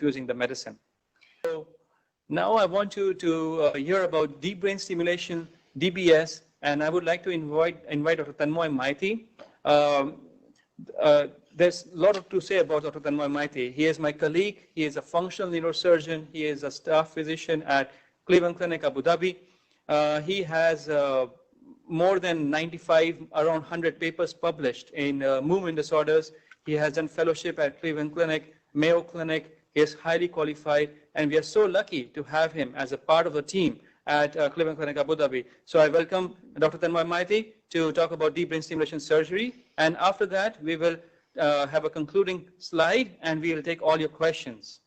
infusing the medicine. So now I want you to hear about deep brain stimulation, DBS, and I would like to invite Dr. Tanmoy Maity. There's a lot to say about Dr. Tanmoy Maity. He is my colleague. He is a functional neurosurgeon. He is a staff physician at Cleveland Clinic, Abu Dhabi. He has more than 95, around 100 papers published in movement disorders. He has done fellowship at Cleveland Clinic, Mayo Clinic. He is highly qualified, and we are so lucky to have him as a part of the team at Cleveland Clinic, Abu Dhabi. So I welcome Dr. Tanmoy Maity to talk about deep brain stimulation surgery. And after that, we will have a concluding slide, and we will take all your questions.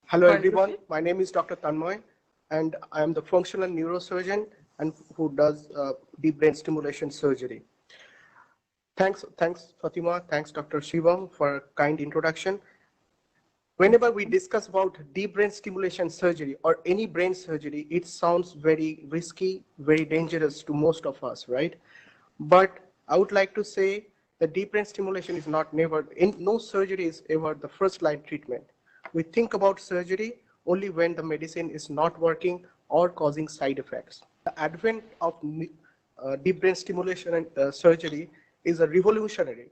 Hello, everyone. My name is Dr. Tanmoy, and I am the functional neurosurgeon and who does deep brain stimulation surgery. Thanks, Fatima. Thanks, Dr. Shivam, for a kind introduction. Whenever we discuss about deep brain stimulation surgery or any brain surgery, it sounds very risky, very dangerous to most of us, right? But I would like to say that deep brain stimulation is no surgery is ever the first line treatment. We think about surgery only when the medicine is not working or causing side effects. The advent of deep brain stimulation and surgery is a revolutionary.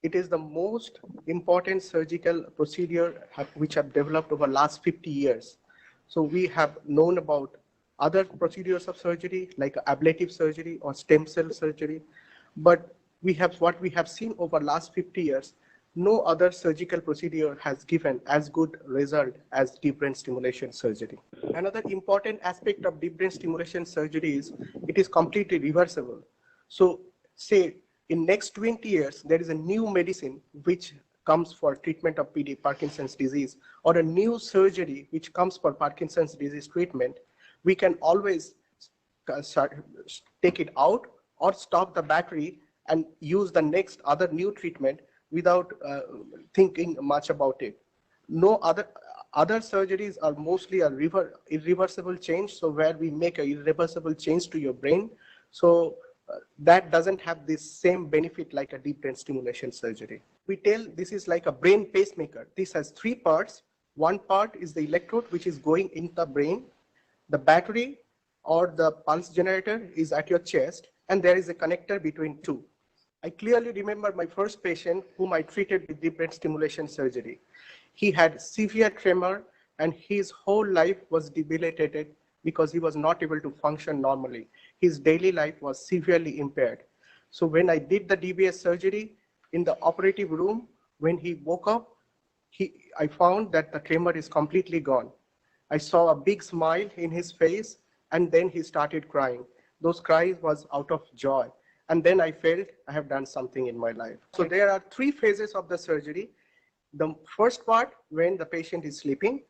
It is the most important surgical procedure which have developed over the last 50 years. So we have known about other procedures of surgery like ablative surgery or stem cell surgery, but what we have seen over the last 50 years, no other surgical procedure has given as good result as deep brain stimulation surgery. Another important aspect of deep brain stimulation surgery is it is completely reversible. So say in next 20 years, there is a new medicine which comes for treatment of PD, Parkinson's disease, or a new surgery which comes for Parkinson's disease treatment, we can always take it out or stop the battery and use the next other new treatment without thinking much about it. No other surgeries are mostly a irreversible change, so where we make an irreversible change to your brain. So that doesn't have this same benefit like a deep brain stimulation surgery. We tell this is like a brain pacemaker. This has 3 parts. One part is the electrode which is going in the brain. The battery or the pulse generator is at your chest, and there is a connector between 2. I clearly remember my first patient whom I treated with deep brain stimulation surgery. He had severe tremor and his whole life was debilitated because he was not able to function normally. His daily life was severely impaired. So when I did the DBS surgery in the operative room, when he woke up, I found that the tremor is completely gone. I saw a big smile in his face, and then he started crying. Those cries was out of joy. And then I felt I have done something in my life. So there are 3 phases of the surgery. The first part, when the patient is sleeping,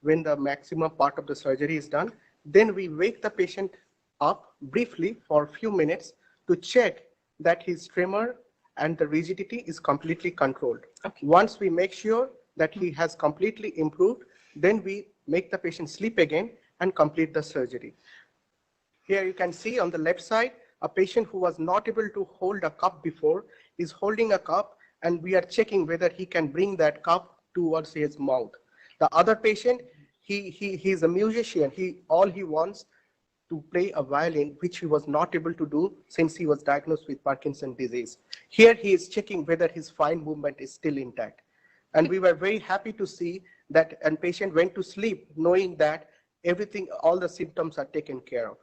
when the maximum part of the surgery is done, then we wake the patient up briefly for a few minutes to check that his tremor and the rigidity is completely controlled. Okay. Once we make sure that he has completely improved, then we make the patient sleep again and complete the surgery. Here you can see on the left side, a patient who was not able to hold a cup before is holding a cup, and we are checking whether he can bring that cup towards his mouth. The other patient, he's a musician. All he wants to play a violin, which he was not able to do since he was diagnosed with Parkinson's disease. Here he is checking whether his fine movement is still intact. And we were very happy to see that a patient went to sleep knowing that all the symptoms are taken care of.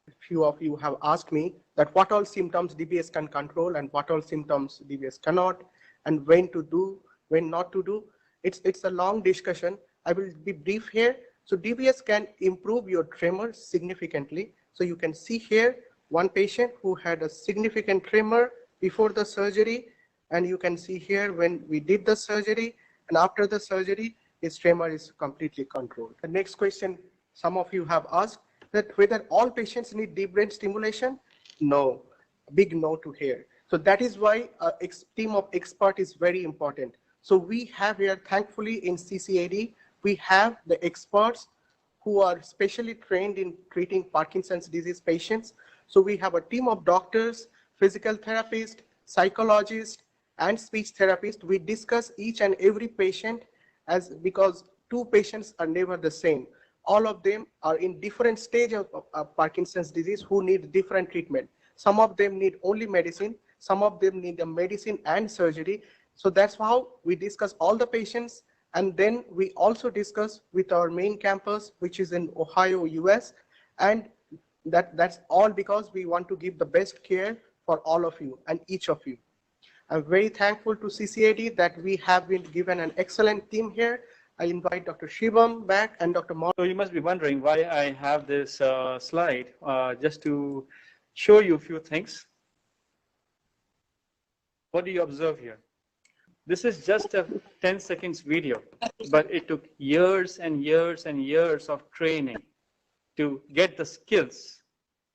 A few of you have asked me that what all symptoms DBS can control and what all symptoms DBS cannot, and when to do, when not to do. It's a long discussion. I will be brief here. So DBS can improve your tremor significantly. So you can see here one patient who had a significant tremor before the surgery, and you can see here when we did the surgery and after the surgery, his tremor is completely controlled. The next question some of you have asked, that whether all patients need deep brain stimulation? No, big no to here. So that is why a team of experts is very important. So we have here, thankfully in CCAD, we have the experts who are specially trained in treating Parkinson's disease patients. So we have a team of doctors, physical therapists, psychologists, and speech therapist, we discuss each and every patient because two patients are never the same. All of them are in different stage of Parkinson's disease who need different treatment. Some of them need only medicine, some of them need a medicine and surgery. So that's how we discuss all the patients, and then we also discuss with our main campus, which is in Ohio, US, and that's all because we want to give the best care for all of you and each of you. I'm very thankful to CCAD that we have been given an excellent team here. I invite Dr. Shivam back and Dr. Mon. So you must be wondering why I have this slide, just to show you a few things. What do you observe here? This is just a 10 seconds video, but it took years and years and years of training to get the skills,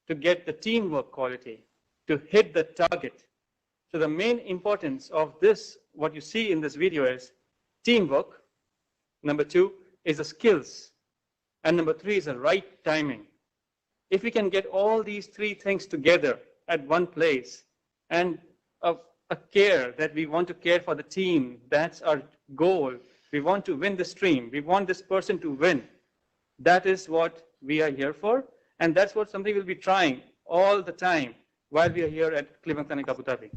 to get the teamwork quality, to hit the target. So the main importance of this, what you see in this video, is teamwork. Number 2 is the skills. And number 3 is the right timing. If we can get all these 3 things together at one place, and a care that we want to care for the team, that's our goal. We want to win the stream. We want this person to win. That is what we are here for. And that's what something we'll be trying all the time while we are here at Cleveland Clinic Abu Dhabi.